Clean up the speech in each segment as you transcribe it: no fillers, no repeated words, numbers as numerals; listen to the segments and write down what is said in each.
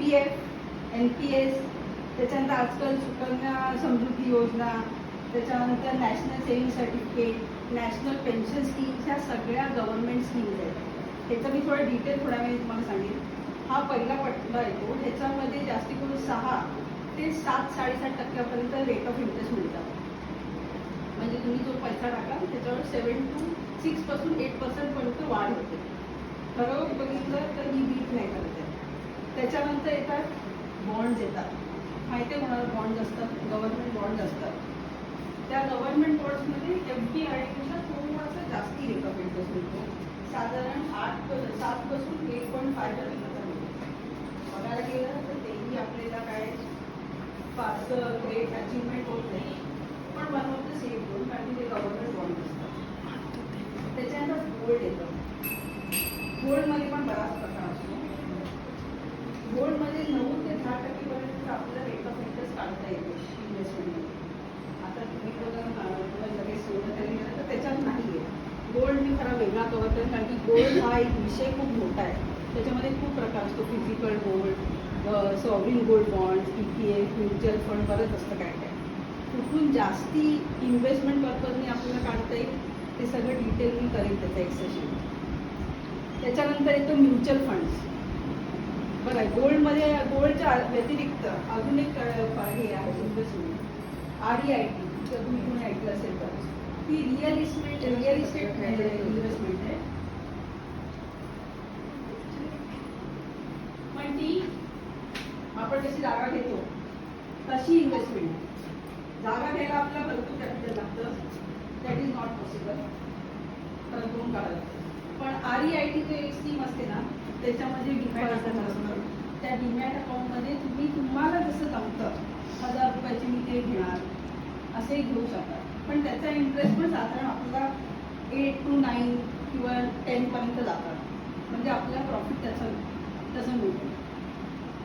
EPF, NPS, त्याच्यानंतर आजकाल सुकन्या समृद्धी योजना, त्याच्यानंतर national saving certificate, national pension scheme, ह्या सगळ्या गव्हर्नमेंट स्कीम्स आहेत. ह्याचं मी थोडं डिटेल थोड्या वेळी तुम्हाला सांगेन. हा पहिला पट्टा येतो, ह्याच्यामध्ये जास्ती करून 6 ते 7-7.5% रेट ऑफ इंटरेस्ट मिळतात. म्हणजे तुम्ही जो पैसा टाकाल त्याच्यावर 7 to 6% 8% पर्यंत वाढ होते. खरं बघितलं तर ही बीट नाही करत आहे. त्याच्यानंतर येतात बॉन्ड्स येतात. माहिती आहे कोणाला बॉन्ड्स असतात? गव्हर्नमेंट बॉन्ड्स असतात. त्या गव्हर्नमेंट बॉन्ड्समध्ये FDIपेक्षा थोडासा जास्ती रेट ऑफ इंटरेस्ट मिळतो. साधारण 7 पासून 8.5% मिळतो. बघायला गेलं तर तेही आपल्याला काय फारसं ग्रेट अचीवमेंट होत नाही, पण one of the safe zone, कारण ते गव्हर्नमेंट बॉन्ड असतात. त्याच्यानंतर गोल्ड येतं. गोल्डमध्ये पण बराच प्रकार असतो. गोल्डमध्ये 9 ते 10% पर्यंत आपल्याला रेट ऑफ इंटरेस्ट काढता येते इन्व्हेस्टमेंटमध्ये. आता तुम्ही बघा लगेच सोनं खरेदी केलं तर त्याच्यात नाही आहे. गोल्ड मी खरा वेगळा कव्हर करेन, कारण की गोल्ड हा एक विषय खूप मोठा आहे. त्याच्यामध्ये खूप प्रकार असतो. Physical gold, sovereign gold bonds, EPF, mutual fund, बरंच असतं काय काय. कुठून जास्ती इन्व्हेस्टमेंट पर्पजने आपल्याला काढता येईल ते सगळं डिटेल मी करेन त्याचा एक सेशन. त्याच्यानंतर येतो म्युच्युअल फंड्स. बघा, गोल्डच्या व्यतिरिक्त अजून एक हे आहे इन्व्हेस्टमेंट, REIT. जर तुम्ही कोणी ऐकलं असेल तर ती रिअल इस्टेट इन्व्हेस्टमेंट आहे. पण ती आपण कशी जागा घेतो तशी इन्व्हेस्टमेंट आहे. जागा घ्यायला आपल्याला भरपूर कॅपिटल लागतं. That is not possible. खरं करून काढायला. पण REIT जो एक स्कीम असते ना, त्याच्यामध्ये डिफॉल्ट असतं. त्या डीमॅट अकाउंटमध्ये तुम्हाला जसं जमतं 1000 रुपयाचे मी ते घेणार असे घेऊ शकता. पण त्याचा इंटरेस्ट पण साधारण आपल्याला 8 to 9 किंवा 10 पर्यंत जातात. म्हणजे आपल्याला प्रॉफिट तसं मिळतं.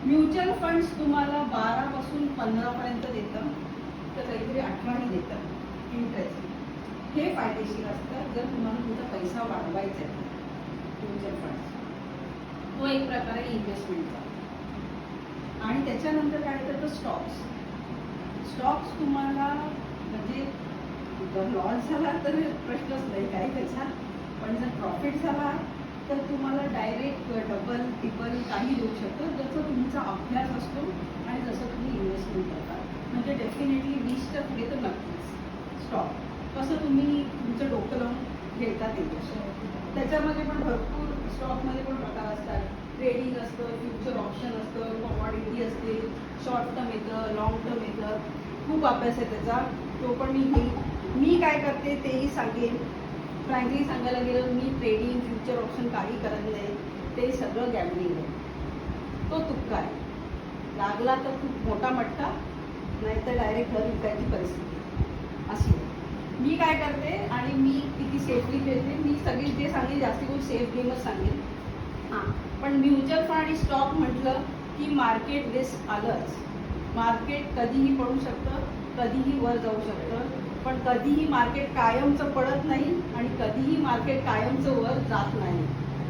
म्युच्युअल फंड्स तुम्हाला 12 पासून 15 पर्यंत देतं, तर काहीतरी 18 देतं इंटरेस्ट. हे फायदेशीर असतं जर तुम्हाला तुमचा पैसा वाढवायचा आहे. म्युच्युअल फंड्स तो एक प्रकार आहे इन्व्हेस्टमेंटचा. आणि त्याच्यानंतर काय तर स्टॉक्स तुम्हाला म्हणजे जर लॉस झाला तर प्रश्नच नाही काय त्याचा, पण जर प्रॉफिट झाला तर तुम्हाला डायरेक्ट डबल ट्रिपल काही देऊ शकतो, जसं तुमचा अभ्यास असतो आणि जसं तुम्ही इन्व्हेस्टमेंट करता. म्हणजे डेफिनेटली 20च्या पुढे तर नक्कीच स्टॉक. कसं तुम्ही तुमचं डोकं लावून घेतात ते. त्याच्यामध्ये पण भरपूर स्टॉकमध्ये पण प्रकार असतात. ट्रेडिंग असतं, फ्युचर ऑप्शन असतं, कमॉडिटी असते, शॉर्ट टर्म येतं, लॉंग टर्म येतं. खूप अभ्यास आहे त्याचा, तो पण मी काय करते तेही सांगेन. फ्रँकली सांगायला गेलं मी ट्रेडिंग फ्युचर ऑप्शन काही करत नाही. ते सगळं गॅम्बलिंग आहे. तो तुक्का आहे. लागला तर खूप मोठा मट्टा, नाहीतर डायरेक्ट घर विकायची परिस्थिती अशी आहे. मी काय करते आणि मी किती सेफली खेळते, मी सगळी जे सांगेन जास्ती करून सेफ गेमच सांगेन. हां, पण म्युच्युअल फंड आणि स्टॉक म्हटलं की मार्केट रिस्क आलंच. मार्केट कधीही पडू शकतं, कधीही वर जाऊ शकतं, पण कधीही मार्केट कायमचं पडत नाही आणि कधीही मार्केट कायमचं वर जात नाही.